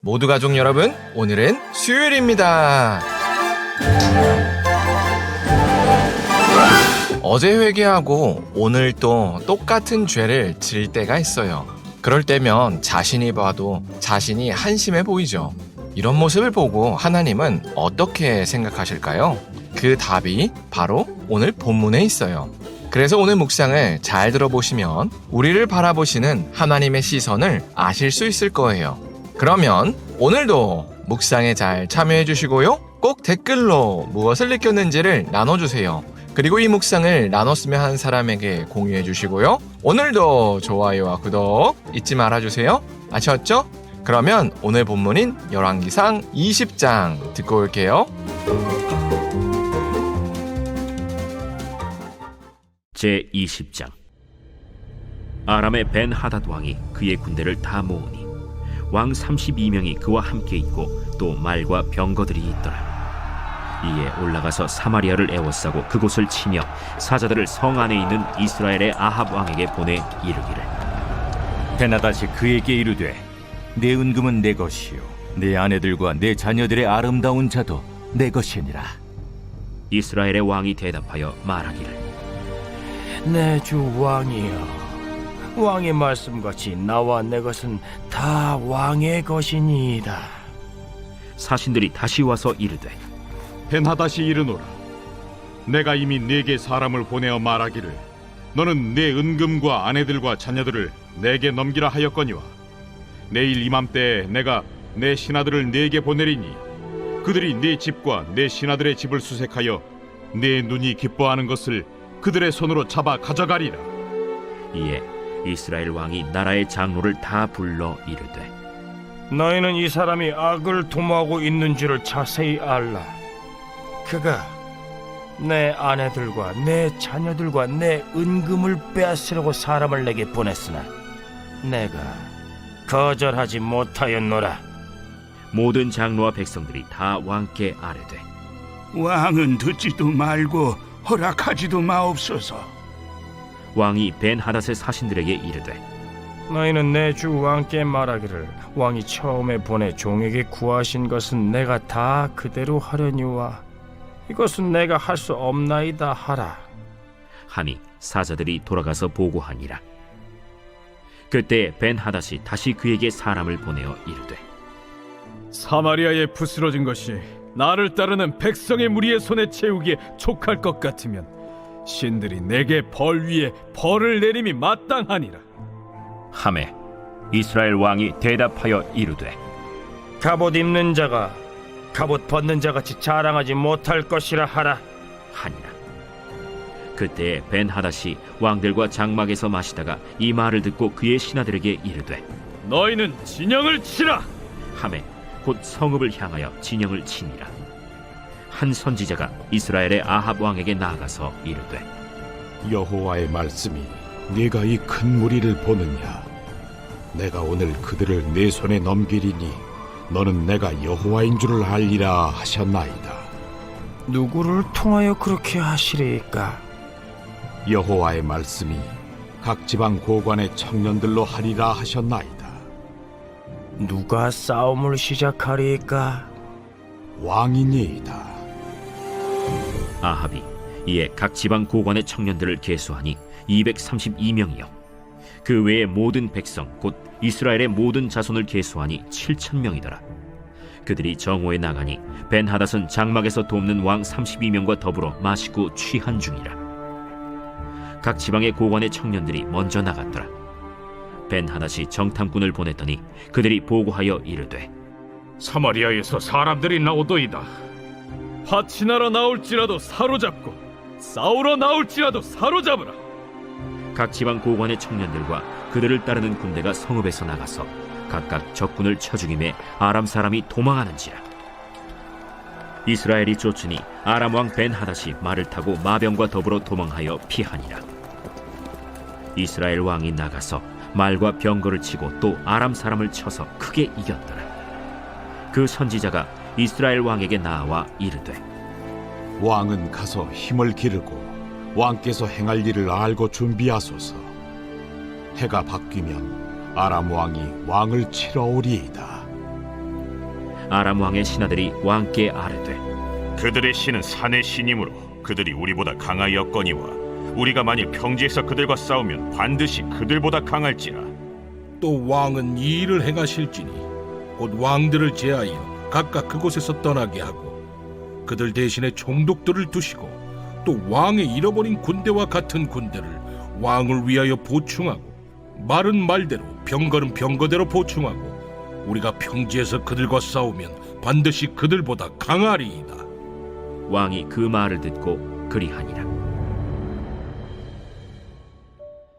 모두 가족 여러분, 오늘은 수요일입니다. 어제 회개하고 오늘 또 똑같은 죄를 지을 때가 있어요. 그럴 때면 자신이 봐도 자신이 한심해 보이죠. 이런 모습을 보고 하나님은 어떻게 생각하실까요? 그 답이 바로 오늘 본문에 있어요. 그래서 오늘 묵상을 잘 들어보시면 우리를 바라보시는 하나님의 시선을 아실 수 있을 거예요. 그러면 오늘도 묵상에 잘 참여해 주시고요. 꼭 댓글로 무엇을 느꼈는지를 나눠주세요. 그리고 이 묵상을 나눴으면 하는 사람에게 공유해 주시고요. 오늘도 좋아요와 구독 잊지 말아주세요. 아셨죠? 그러면 오늘 본문인 열왕기상 20장 듣고 올게요. 제20장. 아람의 벤하닷 왕이 그의 군대를 다 모으니 왕 32명이 그와 함께 있고 또 말과 병거들이 있더라. 이에 올라가서 사마리아를 에워싸고 그곳을 치며 사자들을 성 안에 있는 이스라엘의 아합 왕에게 보내 이르기를, 벤하닷이 그에게 이르되, 내 은금은 내 것이요 내 아내들과 내 자녀들의 아름다운 자도 내 것이니라. 이스라엘의 왕이 대답하여 말하기를, 내 주 왕이여, 왕의 말씀같이 나와 내 것은 다 왕의 것이니이다. 사신들이 다시 와서 이르되, 벤하닷이 이르노라, 내가 이미 네게 사람을 보내어 말하기를 너는 내 은금과 아내들과 자녀들을 내게 넘기라 하였거니와 내일 이맘때에 내가 내 신하들을 네게 보내리니 그들이 네 집과 내 신하들의 집을 수색하여 내 눈이 기뻐하는 것을 그들의 손으로 잡아 가져가리라. 이에 이스라엘 왕이 나라의 장로를 다 불러 이르되, 너희는 이 사람이 악을 도모하고 있는 줄을 자세히 알라. 그가 내 아내들과 내 자녀들과 내 은금을 빼앗으려고 사람을 내게 보냈으나 내가 거절하지 못하였노라. 모든 장로와 백성들이 다 왕께 아뢰되, 왕은 듣지도 말고 허락하지도 마옵소서. 왕이 벤하닷의 사신들에게 이르되, 너희는 내 주 왕께 말하기를, 왕이 처음에 보내 종에게 구하신 것은 내가 다 그대로 하려니와 이것은 내가 할 수 없나이다 하라. 하니 사자들이 돌아가서 보고하니라. 그때 벤하닷이 다시 그에게 사람을 보내어 이르되, 사마리아에 부스러진 것이 나를 따르는 백성의 무리의 손에 채우기에 촉할 것 같으면 신들이 내게 벌 위에 벌을 내림이 마땅하니라. 하매 이스라엘 왕이 대답하여 이르되, 갑옷 입는 자가 갑옷 벗는 자같이 자랑하지 못할 것이라 하라. 하니라. 그때 벤하닷이 왕들과 장막에서 마시다가 이 말을 듣고 그의 신하들에게 이르되, 너희는 진영을 치라. 하매 곧 성읍을 향하여 진영을 치니라. 한 선지자가 이스라엘의 아합 왕에게 나아가서 이르되, 여호와의 말씀이 네가 이 큰 무리를 보느냐? 내가 오늘 그들을 네 손에 넘기리니 너는 내가 여호와인 줄을 알리라 하셨나이다. 누구를 통하여 그렇게 하시리까? 여호와의 말씀이 각 지방 고관의 청년들로 하리라 하셨나이다. 누가 싸움을 시작하리까? 왕이니이다. 아합이 이에 각 지방 고관의 청년들을 계수하니 232명이요 그 외의 모든 백성 곧 이스라엘의 모든 자손을 계수하니 7,000명이더라. 그들이 정오에 나가니 벤하닷은 장막에서 돕는 왕 32명과 더불어 마시고 취한 중이라. 각 지방의 고관의 청년들이 먼저 나갔더라. 벤하닷이 정탐꾼을 보냈더니 그들이 보고하여 이르되, 사마리아에서 사람들이 나오도이다. 화친하러 나올지라도 사로잡고 싸우러 나올지라도 사로잡으라. 각 지방 고관의 청년들과 그들을 따르는 군대가 성읍에서 나가서 각각 적군을 쳐 죽임에 아람 사람이 도망하는지라. 이스라엘이 쫓으니 아람 왕 벤하닷이 말을 타고 마병과 더불어 도망하여 피하니라. 이스라엘 왕이 나가서 말과 병거를 치고 또 아람 사람을 쳐서 크게 이겼더라. 그 선지자가 이스라엘 왕에게 나와 이르되, 왕은 가서 힘을 기르고 왕께서 행할 일을 알고 준비하소서. 해가 바뀌면 아람 왕이 왕을 치러 오리이다. 아람 왕의 신하들이 왕께 아뢰되 그들의 신은 산의 신이므로 그들이 우리보다 강하였거니와 우리가 만일 평지에서 그들과 싸우면 반드시 그들보다 강할지라. 또 왕은 이 일을 행하실지니 곧 왕들을 제하여 각각 그곳에서 떠나게 하고 그들 대신에 총독들을 두시고 또 왕의 잃어버린 군대와 같은 군대를 왕을 위하여 보충하고 말은 말대로 병거는 병거대로 보충하고 우리가 평지에서 그들과 싸우면 반드시 그들보다 강하리이다. 왕이 그 말을 듣고 그리하니라.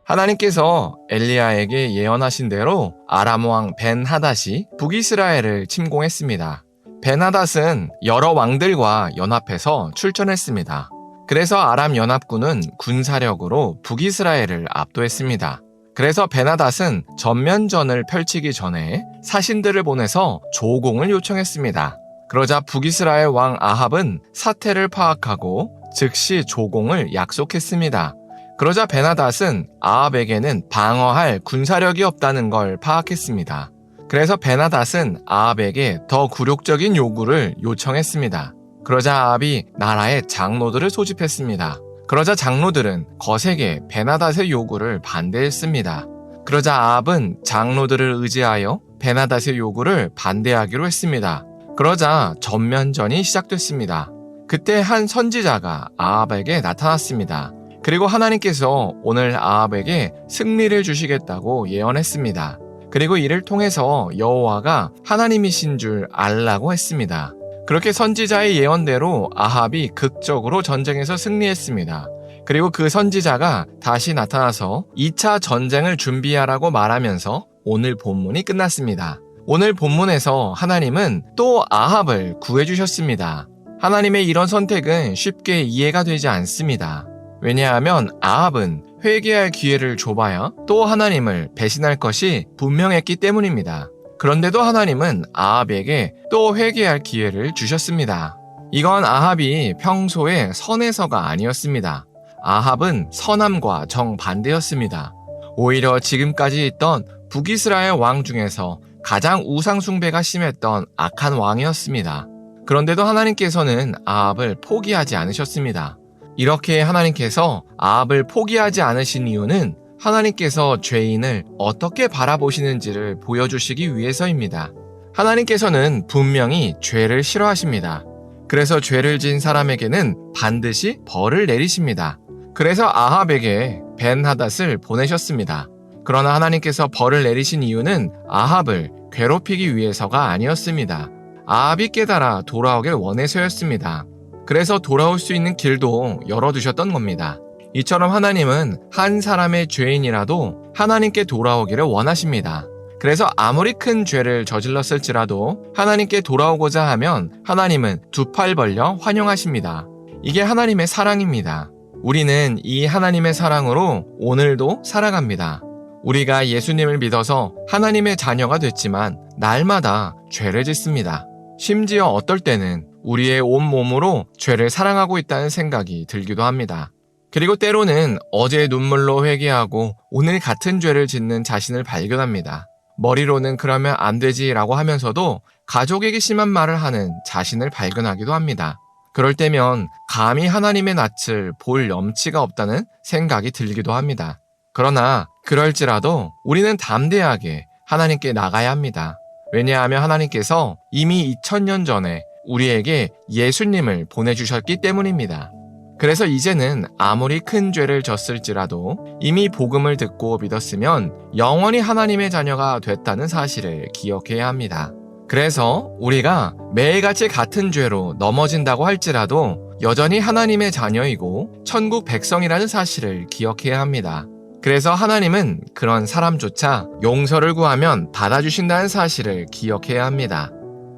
하나님께서 엘리야에게 예언하신 대로 아람 왕 벤하닷이 북이스라엘을 침공했습니다. 벤하닷은 여러 왕들과 연합해서 출전했습니다. 그래서 아람 연합군은 군사력으로 북이스라엘을 압도했습니다. 그래서 벤하닷은 전면전을 펼치기 전에 사신들을 보내서 조공을 요청했습니다. 그러자 북이스라엘 왕 아합은 사태를 파악하고 즉시 조공을 약속했습니다. 그러자 벤하닷은 아합에게는 방어할 군사력이 없다는 걸 파악했습니다. 그래서 벤하닷은 아합에게 더 굴욕적인 요구를 요청했습니다. 그러자 아합이 나라의 장로들을 소집했습니다. 그러자 장로들은 거세게 벤하닷의 요구를 반대했습니다. 그러자 아합은 장로들을 의지하여 벤하닷의 요구를 반대하기로 했습니다. 그러자 전면전이 시작됐습니다. 그때 한 선지자가 아합에게 나타났습니다. 그리고 하나님께서 오늘 아합에게 승리를 주시겠다고 예언했습니다. 그리고 이를 통해서 여호와가 하나님이신 줄 알라고 했습니다. 그렇게 선지자의 예언대로 아합이 극적으로 전쟁에서 승리했습니다. 그리고 그 선지자가 다시 나타나서 2차 전쟁을 준비하라고 말하면서 오늘 본문이 끝났습니다. 오늘 본문에서 하나님은 또 아합을 구해주셨습니다. 하나님의 이런 선택은 쉽게 이해가 되지 않습니다. 왜냐하면 아합은 회개할 기회를 줘봐야 또 하나님을 배신할 것이 분명했기 때문입니다. 그런데도 하나님은 아합에게 또 회개할 기회를 주셨습니다. 이건 아합이 평소에 선해서가 아니었습니다. 아합은 선함과 정반대였습니다. 오히려 지금까지 있던 북이스라엘 왕 중에서 가장 우상숭배가 심했던 악한 왕이었습니다. 그런데도 하나님께서는 아합을 포기하지 않으셨습니다. 이렇게 하나님께서 아합을 포기하지 않으신 이유는 하나님께서 죄인을 어떻게 바라보시는지를 보여주시기 위해서입니다. 하나님께서는 분명히 죄를 싫어하십니다. 그래서 죄를 지은 사람에게는 반드시 벌을 내리십니다. 그래서 아합에게 벤하닷을 보내셨습니다. 그러나 하나님께서 벌을 내리신 이유는 아합을 괴롭히기 위해서가 아니었습니다. 아합이 깨달아 돌아오길 원해서였습니다. 그래서 돌아올 수 있는 길도 열어두셨던 겁니다. 이처럼 하나님은 한 사람의 죄인이라도 하나님께 돌아오기를 원하십니다. 그래서 아무리 큰 죄를 저질렀을지라도 하나님께 돌아오고자 하면 하나님은 두 팔 벌려 환영하십니다. 이게 하나님의 사랑입니다. 우리는 이 하나님의 사랑으로 오늘도 살아갑니다. 우리가 예수님을 믿어서 하나님의 자녀가 됐지만 날마다 죄를 짓습니다. 심지어 어떨 때는 우리의 온 몸으로 죄를 사랑하고 있다는 생각이 들기도 합니다. 그리고 때로는 어제의 눈물로 회개하고 오늘 같은 죄를 짓는 자신을 발견합니다. 머리로는 그러면 안 되지라고 하면서도 가족에게 심한 말을 하는 자신을 발견하기도 합니다. 그럴 때면 감히 하나님의 낯을 볼 염치가 없다는 생각이 들기도 합니다. 그러나 그럴지라도 우리는 담대하게 하나님께 나가야 합니다. 왜냐하면 하나님께서 이미 2000년 전에 우리에게 예수님을 보내주셨기 때문입니다. 그래서 이제는 아무리 큰 죄를 졌을지라도 이미 복음을 듣고 믿었으면 영원히 하나님의 자녀가 됐다는 사실을 기억해야 합니다. 그래서 우리가 매일같이 같은 죄로 넘어진다고 할지라도 여전히 하나님의 자녀이고 천국 백성이라는 사실을 기억해야 합니다. 그래서 하나님은 그런 사람조차 용서를 구하면 받아주신다는 사실을 기억해야 합니다.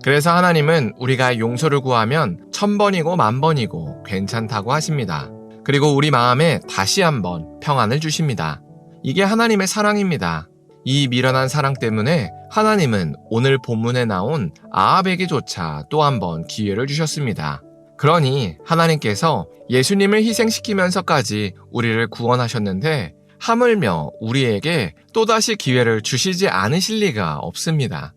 그래서 하나님은 우리가 용서를 구하면 1000번이고 10,000번이고 괜찮다고 하십니다. 그리고 우리 마음에 다시 한번 평안을 주십니다. 이게 하나님의 사랑입니다. 이 미련한 사랑 때문에 하나님은 오늘 본문에 나온 아합에게조차 또 한 번 기회를 주셨습니다. 그러니 하나님께서 예수님을 희생시키면서까지 우리를 구원하셨는데 하물며 우리에게 또다시 기회를 주시지 않으실 리가 없습니다.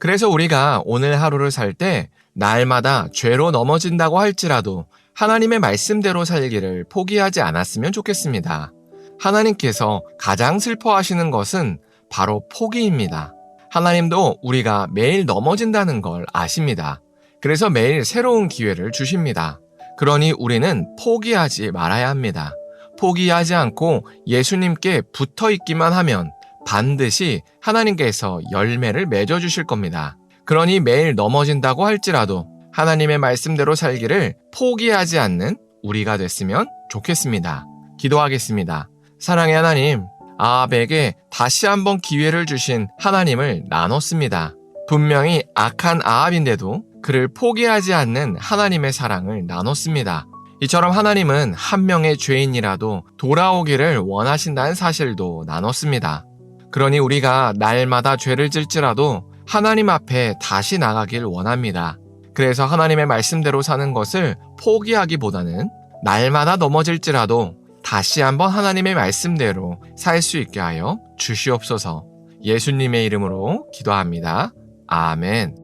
그래서 우리가 오늘 하루를 살 때 날마다 죄로 넘어진다고 할지라도 하나님의 말씀대로 살기를 포기하지 않았으면 좋겠습니다. 하나님께서 가장 슬퍼하시는 것은 바로 포기입니다. 하나님도 우리가 매일 넘어진다는 걸 아십니다. 그래서 매일 새로운 기회를 주십니다. 그러니 우리는 포기하지 말아야 합니다. 포기하지 않고 예수님께 붙어 있기만 하면 반드시 하나님께서 열매를 맺어주실 겁니다. 그러니 매일 넘어진다고 할지라도 하나님의 말씀대로 살기를 포기하지 않는 우리가 됐으면 좋겠습니다. 기도하겠습니다. 사랑의 하나님, 아합에게 다시 한번 기회를 주신 하나님을 나눴습니다. 분명히 악한 아합인데도 그를 포기하지 않는 하나님의 사랑을 나눴습니다. 이처럼 하나님은 한 명의 죄인이라도 돌아오기를 원하신다는 사실도 나눴습니다. 그러니 우리가 날마다 죄를 질지라도 하나님 앞에 다시 나가길 원합니다. 그래서 하나님의 말씀대로 사는 것을 포기하기보다는 날마다 넘어질지라도 다시 한번 하나님의 말씀대로 살 수 있게 하여 주시옵소서. 예수님의 이름으로 기도합니다. 아멘.